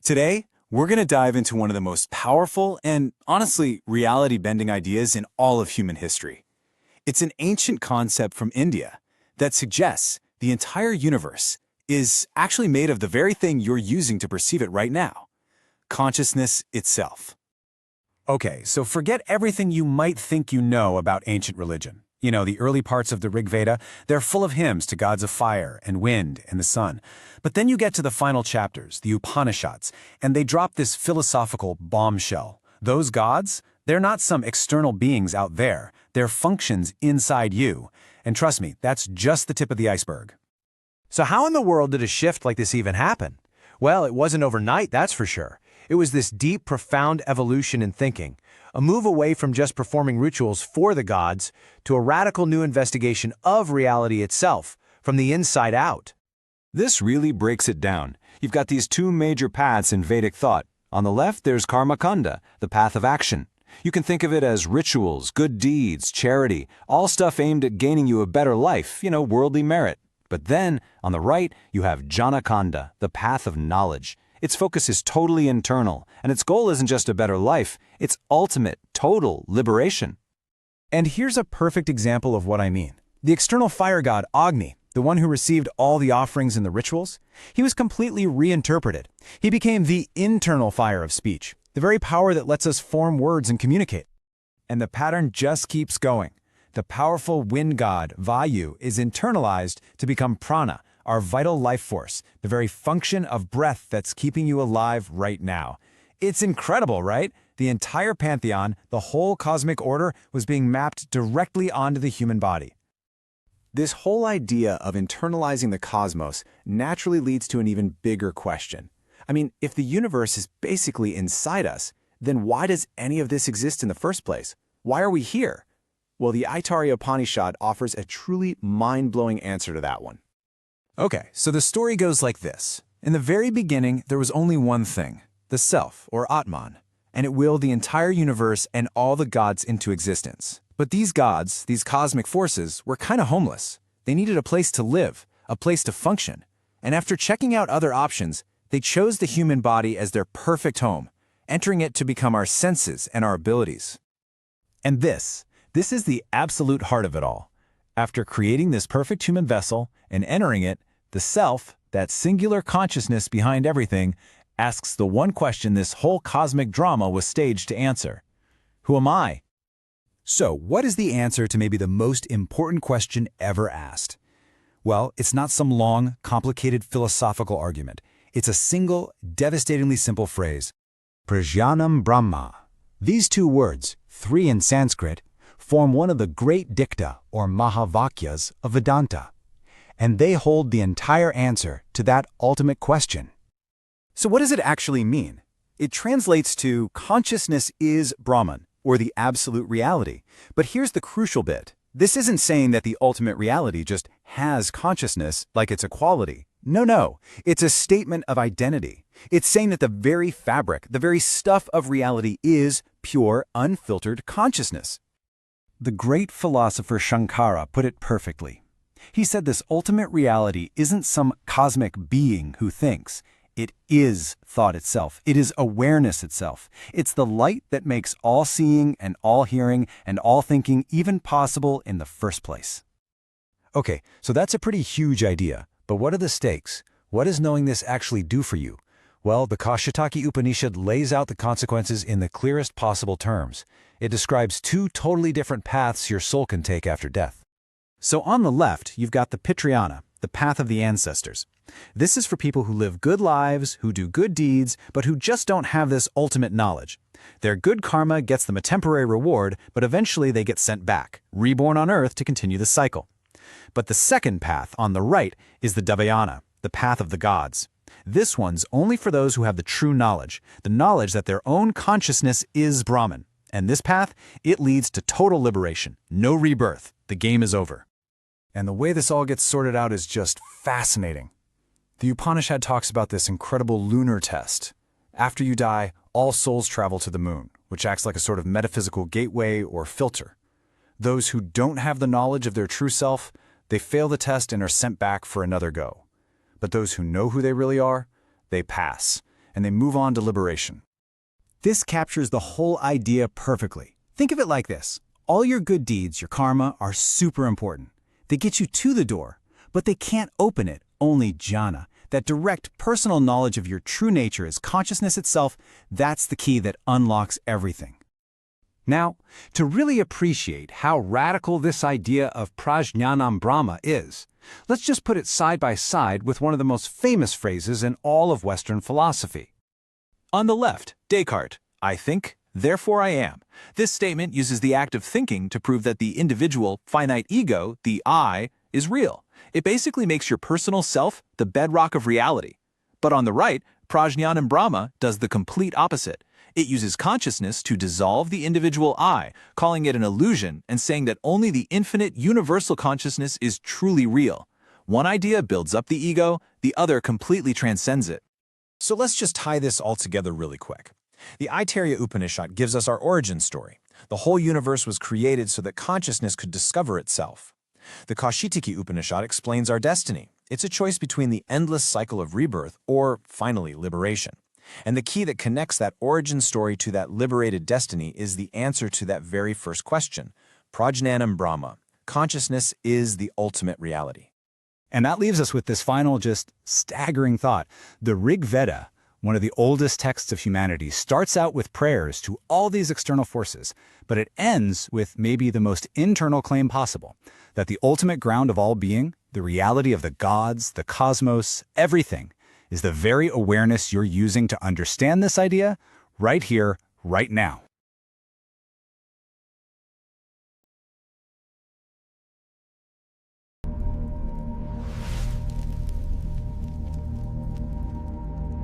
Today, we're going to dive into one of the most powerful and, honestly, reality-bending ideas in all of human history. It's an ancient concept from India that suggests the entire universe is actually made of the very thing you're using to perceive it right now: consciousness itself. Okay, so forget everything you might think you know about ancient religion. You know, the early parts of the Ṛgveda, they're full of hymns to gods of fire and wind and the sun. But then you get to the final chapters, the Upanishads, and they drop this philosophical bombshell. Those gods, they're not some external beings out there. They're functions inside you. And trust me, that's just the tip of the iceberg. So how in the world did a shift like this even happen? Well, it wasn't overnight, that's for sure. It was this deep, profound evolution in thinking, a move away from just performing rituals for the gods to a radical new investigation of reality itself, from the inside out. This really breaks it down. You've got these two major paths in Vedic thought. On the left, there's karmakanda, the path of action. You can think of it as rituals, good deeds, charity, all stuff aimed at gaining you a better life, worldly merit. But then, on the right, you have jnanakanda, the path of knowledge. Its focus is totally internal, and its goal isn't just a better life, it's ultimate, total liberation. And here's a perfect example of what I mean. The external fire god Agni, the one who received all the offerings in the rituals, he was completely reinterpreted. He became the internal fire of speech, the very power that lets us form words and communicate. And the pattern just keeps going. The powerful wind god, Vayu, is internalized to become prana, our vital life force, the very function of breath that's keeping you alive right now. It's incredible, right? The entire pantheon, the whole cosmic order, was being mapped directly onto the human body. This whole idea of internalizing the cosmos naturally leads to an even bigger question. I mean, if the universe is basically inside us, then why does any of this exist in the first place? Why are we here? Well, the Aitareya Upanishad offers a truly mind-blowing answer to that one. Okay, so the story goes like this. In the very beginning, there was only one thing, the self, or Atman, and it willed the entire universe and all the gods into existence. But these gods, these cosmic forces, were kind of homeless. They needed a place to live, a place to function. And after checking out other options, they chose the human body as their perfect home, entering it to become our senses and our abilities. And this is the absolute heart of it all. After creating this perfect human vessel and entering it, the self, that singular consciousness behind everything, asks the one question this whole cosmic drama was staged to answer. Who am I? So, what is the answer to maybe the most important question ever asked? Well, it's not some long, complicated philosophical argument. It's a single, devastatingly simple phrase: Prajñānam Brahma. These two words, three in Sanskrit, form one of the great dikta, or mahavakyas, of Vedanta. And they hold the entire answer to that ultimate question. So what does it actually mean? It translates to consciousness is Brahman, or the absolute reality. But here's the crucial bit. This isn't saying that the ultimate reality just has consciousness like it's a quality. No. It's a statement of identity. It's saying that the very fabric, the very stuff of reality is pure, unfiltered consciousness. The great philosopher Shankara put it perfectly. He said this ultimate reality isn't some cosmic being who thinks. It is thought itself. It is awareness itself. It's the light that makes all seeing and all hearing and all thinking even possible in the first place. Okay, so that's a pretty huge idea. But what are the stakes? What does knowing this actually do for you? Well, the Kauṣītakī Upanishad lays out the consequences in the clearest possible terms. It describes two totally different paths your soul can take after death. So on the left, you've got the Pitrayana, the path of the ancestors. This is for people who live good lives, who do good deeds, but who just don't have this ultimate knowledge. Their good karma gets them a temporary reward, but eventually they get sent back, reborn on earth to continue the cycle. But the second path, on the right, is the Dvayana, the path of the gods. This one's only for those who have the true knowledge, the knowledge that their own consciousness is Brahman. And this path, it leads to total liberation, no rebirth. The game is over. And the way this all gets sorted out is just fascinating. The Upanishad talks about this incredible lunar test. After you die, all souls travel to the moon, which acts like a sort of metaphysical gateway or filter. Those who don't have the knowledge of their true self, they fail the test and are sent back for another go. But those who know who they really are, they pass. and they move on to liberation. This captures the whole idea perfectly. Think of it like this. All your good deeds, your karma, are super important. They get you to the door, but they can't open it. Only jhana, that direct personal knowledge of your true nature as consciousness itself, that's the key that unlocks everything. Now, to really appreciate how radical this idea of Prajñānam Brahma is, let's just put it side by side with one of the most famous phrases in all of Western philosophy. On the left, Descartes, I think, therefore I am. This statement uses the act of thinking to prove that the individual, finite ego, the I, is real. It basically makes your personal self the bedrock of reality. But on the right, Prajñānam Brahma does the complete opposite. It uses consciousness to dissolve the individual I, calling it an illusion and saying that only the infinite universal consciousness is truly real. One idea builds up the ego, the other completely transcends it. So let's just tie this all together really quick. The Aitareya Upanishad gives us our origin story. The whole universe was created so that consciousness could discover itself. The Kauṣītakī Upanishad explains our destiny. It's a choice between the endless cycle of rebirth or, finally, liberation. And the key that connects that origin story to that liberated destiny is the answer to that very first question, Prajñānam Brahma. Consciousness is the ultimate reality. And that leaves us with this final, just staggering thought. The Ṛgveda, one of the oldest texts of humanity, starts out with prayers to all these external forces, but it ends with maybe the most internal claim possible, that the ultimate ground of all being, the reality of the gods, the cosmos, everything, is the very awareness you're using to understand this idea right here, right now.